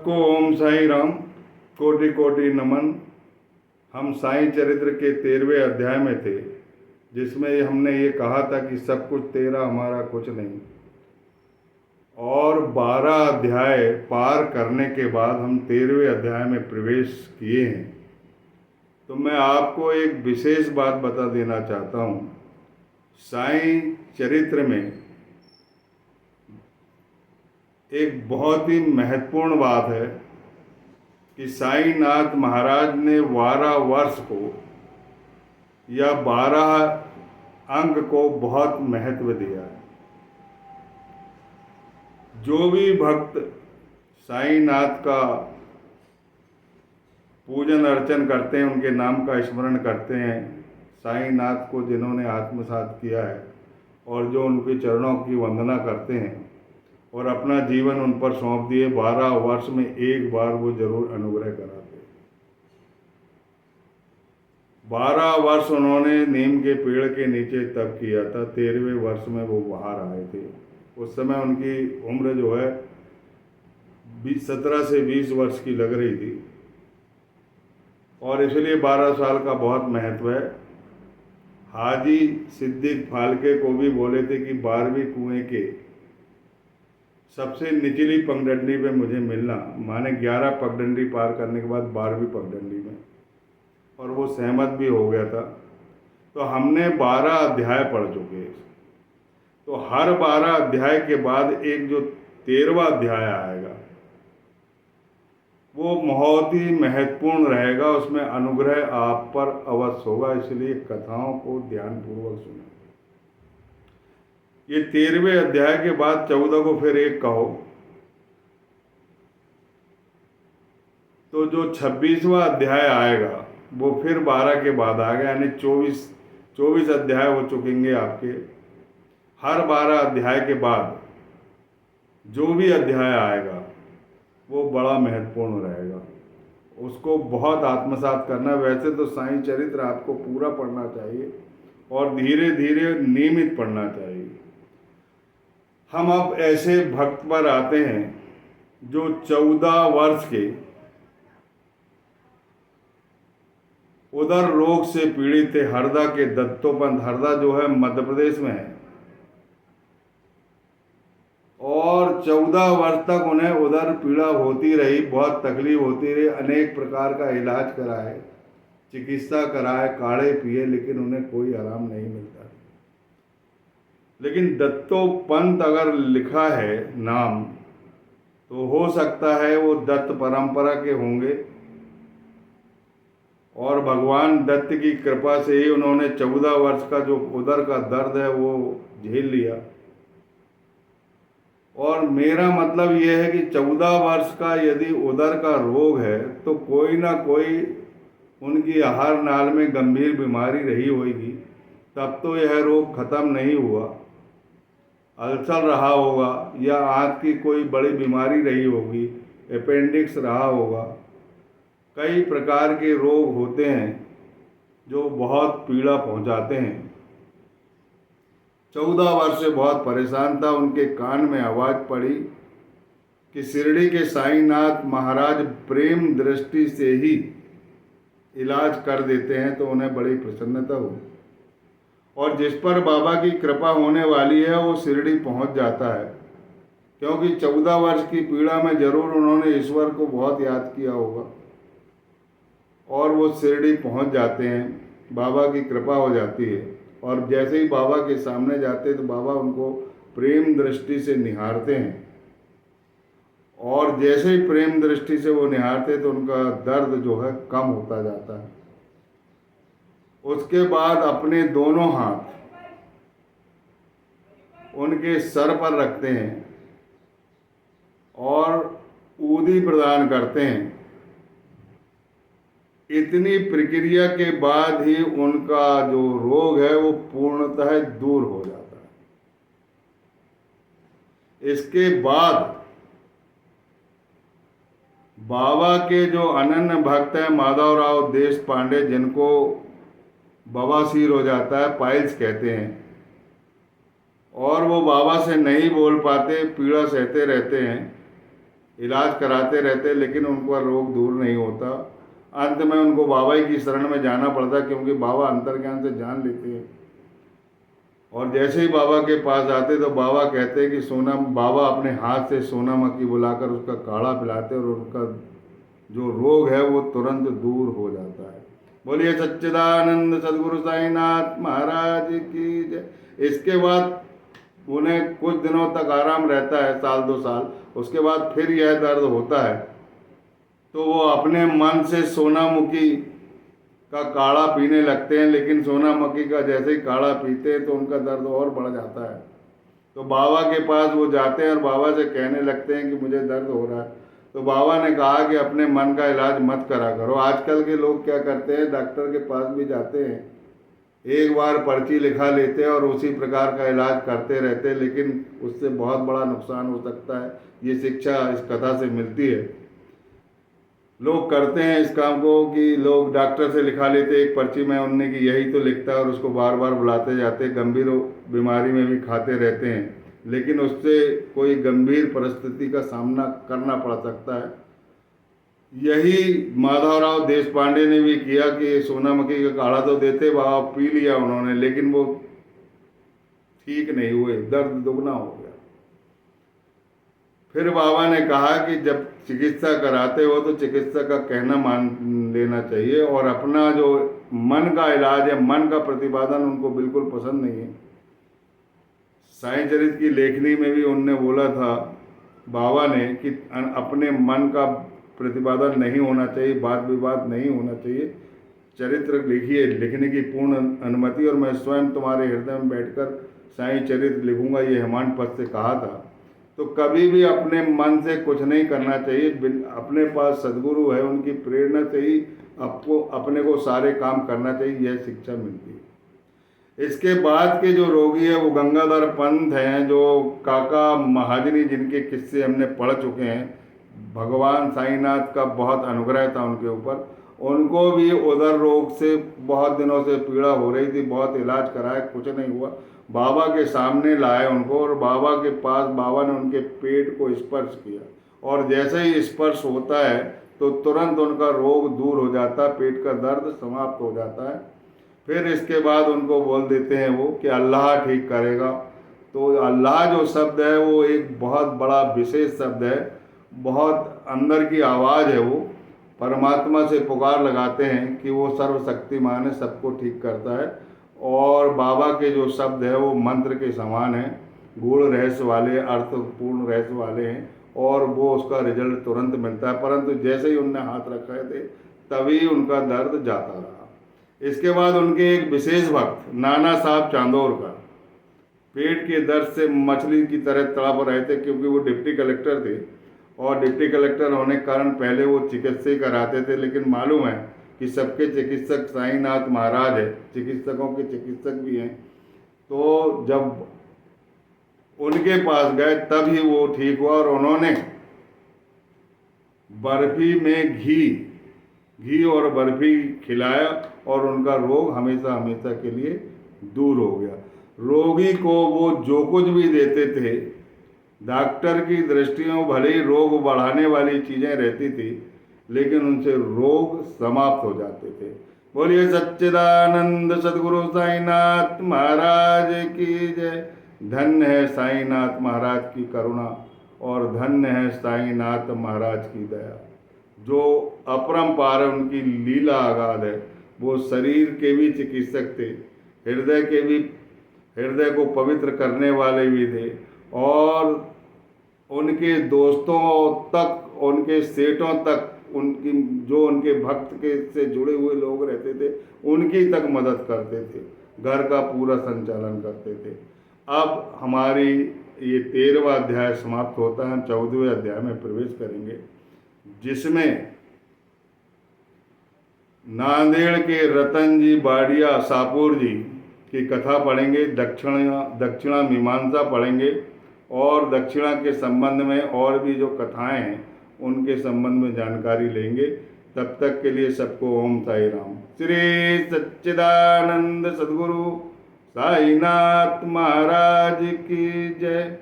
को ओम साईं राम, कोटि कोटि नमन। हम साईं चरित्र के 13वें अध्याय में थे, जिसमें हमने ये कहा था कि सब कुछ तेरा, हमारा कुछ नहीं। और 12 अध्याय पार करने के बाद हम 13वें अध्याय में प्रवेश किए हैं। तो मैं आपको एक विशेष बात बता देना चाहता हूँ। साईं चरित्र में एक बहुत ही महत्वपूर्ण बात है कि साईंनाथ महाराज ने 12 वर्ष को या 12 अंक को बहुत महत्व दिया है। जो भी भक्त साईंनाथ का पूजन अर्चन करते हैं, उनके नाम का स्मरण करते हैं, साईंनाथ को जिन्होंने आत्मसात किया है और जो उनके चरणों की वंदना करते हैं और अपना जीवन उन पर सौंप दिए, 12 वर्ष में एक बार वो जरूर अनुग्रह कराते। 12 वर्ष उन्होंने नीम के पेड़ के नीचे तप किया था। 13वें वर्ष में वो बाहर आए थे। उस समय उनकी उम्र जो है 17 से 20 वर्ष की लग रही थी और इसलिए 12 साल का बहुत महत्व है। हाजी सिद्दीक फाल्के को भी बोले थे कि 12वीं कुएं के सबसे निचली पगडंडी पे मुझे मिलना, माने 11 पगडंडी पार करने के बाद 12वीं पगडंडी में, और वो सहमत भी हो गया था। तो हमने 12 अध्याय पढ़ चुके हैं। तो हर 12 अध्याय के बाद एक जो 13वां अध्याय आएगा वो बहुत ही महत्वपूर्ण रहेगा। उसमें अनुग्रह आप पर अवश्य होगा, इसलिए कथाओं को ध्यानपूर्वक सुनें। ये 13वें अध्याय के बाद 14 को फिर एक कहो तो जो 26वां अध्याय आएगा वो फिर 12 के बाद आएगा, यानी 24 अध्याय हो चुकेंगे आपके। हर 12 अध्याय के बाद जो भी अध्याय आएगा वो बड़ा महत्वपूर्ण रहेगा, उसको बहुत आत्मसात करना। वैसे तो साईं चरित्र आपको पूरा पढ़ना चाहिए और धीरे धीरे नियमित पढ़ना चाहिए। हम अब ऐसे भक्त पर आते हैं जो 14 वर्ष के उदर रोग से पीड़ित थे। हरदा के दत्तोपंत, हरदा जो है मध्य प्रदेश में है, और 14 वर्ष तक उन्हें उदर पीड़ा होती रही, बहुत तकलीफ होती रही। अनेक प्रकार का इलाज कराए, चिकित्सा कराए, काढ़े पिए, लेकिन उन्हें कोई आराम नहीं मिलता। लेकिन दत्तोपंत अगर लिखा है नाम, तो हो सकता है वो दत्त परंपरा के होंगे और भगवान दत्त की कृपा से ही उन्होंने 14 वर्ष का जो उदर का दर्द है वो झेल लिया। और मेरा मतलब ये है कि 14 वर्ष का यदि उदर का रोग है तो कोई ना कोई उनकी आहार नाल में गंभीर बीमारी रही होगी, तब तो यह रोग खत्म नहीं हुआ। अल्सर रहा होगा या आंत की कोई बड़ी बीमारी रही होगी, अपेंडिक्स रहा होगा। कई प्रकार के रोग होते हैं जो बहुत पीड़ा पहुंचाते हैं। 14 वर्ष से बहुत परेशान था। उनके कान में आवाज़ पड़ी कि शिरडी के साईंनाथ महाराज प्रेम दृष्टि से ही इलाज कर देते हैं, तो उन्हें बड़ी प्रसन्नता हुई। और जिस पर बाबा की कृपा होने वाली है वो शिरडी पहुंच जाता है, क्योंकि 14 वर्ष की पीड़ा में जरूर उन्होंने ईश्वर को बहुत याद किया होगा और वो शिरडी पहुंच जाते हैं। बाबा की कृपा हो जाती है और जैसे ही बाबा के सामने जाते तो बाबा उनको प्रेम दृष्टि से निहारते हैं, और जैसे ही प्रेम दृष्टि से वो निहारते तो उनका दर्द जो है कम होता जाता है। उसके बाद अपने दोनों हाथ उनके सर पर रखते हैं और ऊदी प्रदान करते हैं। इतनी प्रक्रिया के बाद ही उनका जो रोग है वो पूर्णतः दूर हो जाता है। इसके बाद बाबा के जो अनन्य भक्त हैं माधवराव देश पांडे, जिनको बवासीर हो जाता है, पाइल्स कहते हैं, और वो बाबा से नहीं बोल पाते, पीड़ा सहते रहते हैं, इलाज कराते रहते लेकिन उनका रोग दूर नहीं होता। अंत में उनको बाबा ही की शरण में जाना पड़ता, क्योंकि बाबा अंतर्ज्ञान से जान लेते हैं। और जैसे ही बाबा के पास आते तो बाबा कहते हैं कि सोना, बाबा अपने हाथ से सोना मक्खी बुलाकर उसका काढ़ा पिलाते और उनका जो रोग है वो तुरंत दूर हो जाता है। बोलिए सच्चिदानंद सदगुरु साईनाथ महाराज की जय। इसके बाद उन्हें कुछ दिनों तक आराम रहता है, साल 2 साल। उसके बाद फिर यह दर्द होता है तो वो अपने मन से सोनामुखी का काढ़ा पीने लगते हैं, लेकिन सोनामुखी का जैसे ही काढ़ा पीते हैं तो उनका दर्द और बढ़ जाता है। तो बाबा के पास वो जाते हैं और बाबा से कहने लगते हैं कि मुझे दर्द हो रहा है। तो बाबा ने कहा कि अपने मन का इलाज मत करा करो। आजकल के लोग क्या करते हैं, डॉक्टर के पास भी जाते हैं, एक बार पर्ची लिखा लेते हैं और उसी प्रकार का इलाज करते रहते हैं, लेकिन उससे बहुत बड़ा नुकसान हो सकता है। ये शिक्षा इस कथा से मिलती है। लोग करते हैं इस काम को कि लोग डॉक्टर से लिखा लेते एक पर्ची में उनने कि यही तो लिखता है, और उसको बार बार बुलाते जाते, गंभीर बीमारी में भी खाते रहते हैं, लेकिन उससे कोई गंभीर परिस्थिति का सामना करना पड़ सकता है। यही माधवराव देशपांडे ने भी किया कि सोनामुखी का काढ़ा तो देते, बाबा पी लिया उन्होंने, लेकिन वो ठीक नहीं हुए, दर्द दुगना हो गया। फिर बाबा ने कहा कि जब चिकित्सा कराते हो तो चिकित्सक का कहना मान लेना चाहिए, और अपना जो मन का इलाज है, मन का प्रतिपादन उनको बिल्कुल पसंद नहीं है। साईं चरित की लेखनी में भी उनने बोला था बाबा ने कि अपने मन का प्रतिपादन नहीं होना चाहिए, वाद विवाद नहीं होना चाहिए। चरित्र लिखिए, लिखने की पूर्ण अनुमति, और मैं स्वयं तुम्हारे हृदय में बैठकर साईं चरित्र लिखूंगा, ये हेमांत पद से कहा था। तो कभी भी अपने मन से कुछ नहीं करना चाहिए, अपने पास सदगुरु है, उनकी प्रेरणा से ही आपको अपने को सारे काम करना चाहिए, यह शिक्षा मिलती है। इसके बाद के जो रोगी है वो गंगाधर पंत हैं, जो काका महाजनी, जिनके किस्से हमने पढ़ चुके हैं। भगवान साईनाथ का बहुत अनुग्रह था उनके ऊपर। उनको भी उदर रोग से बहुत दिनों से पीड़ा हो रही थी, बहुत इलाज कराया, कुछ नहीं हुआ। बाबा के सामने लाए उनको, और बाबा के पास बाबा ने उनके पेट को स्पर्श किया, और जैसे ही स्पर्श होता है तो तुरंत उनका रोग दूर हो जाता है, पेट का दर्द समाप्त हो जाता है। फिर इसके बाद उनको बोल देते हैं वो कि अल्लाह ठीक करेगा। तो अल्लाह जो शब्द है वो एक बहुत बड़ा विशेष शब्द है, बहुत अंदर की आवाज़ है। वो परमात्मा से पुकार लगाते हैं कि वो सर्वशक्तिमान है, सबको ठीक करता है। और बाबा के जो शब्द है वो मंत्र के समान है, गूढ़ रहस्य वाले, अर्थपूर्ण रहस्य वाले हैं, और वो उसका रिजल्ट तुरंत मिलता है। परंतु जैसे ही उनने हाथ रखे थे तभी उनका दर्द जाता रहा। इसके बाद उनके एक विशेष भक्त नाना साहब चांदौर का पेट के दर्द से मछली की तरह तड़प रहे थे, क्योंकि वो डिप्टी कलेक्टर थे, और डिप्टी कलेक्टर होने के कारण पहले वो चिकित्सा ही कराते थे। लेकिन मालूम है कि सबके चिकित्सक साईनाथ महाराज है, चिकित्सकों के चिकित्सक भी हैं। तो जब उनके पास गए तब ही वो ठीक हुआ, और उन्होंने बर्फी में घी और बर्फी खिलाया, और उनका रोग हमेशा हमेशा के लिए दूर हो गया। रोगी को वो जो कुछ भी देते थे, डॉक्टर की दृष्टि में भले ही रोग बढ़ाने वाली चीज़ें रहती थी, लेकिन उनसे रोग समाप्त हो जाते थे। बोलिए सच्चिदानंद सदगुरु साईनाथ महाराज की जय। धन्य है साईनाथ महाराज की करुणा, और धन्य है साईनाथ महाराज की दया, जो अपरंपार है, उनकी लीला अगाध है। वो शरीर के भी चिकित्सक थे, हृदय को पवित्र करने वाले भी थे, और उनके दोस्तों तक, उनके सेठों तक, उनकी जो उनके भक्त के से जुड़े हुए लोग रहते थे उनकी तक मदद करते थे, घर का पूरा संचालन करते थे। अब हमारी ये 13वां अध्याय समाप्त होता है, हम 14वें अध्याय में प्रवेश करेंगे, जिसमें नांदेड़ के रतन जी बाड़िया सापुर जी की कथा पढ़ेंगे, दक्षिणा मीमांसा पढ़ेंगे, और दक्षिणा के संबंध में और भी जो कथाएं हैं उनके संबंध में जानकारी लेंगे। तब तक के लिए सबको ओम साई राम। श्री सच्चिदानंद सद्गुरु साईनाथ महाराज की जय।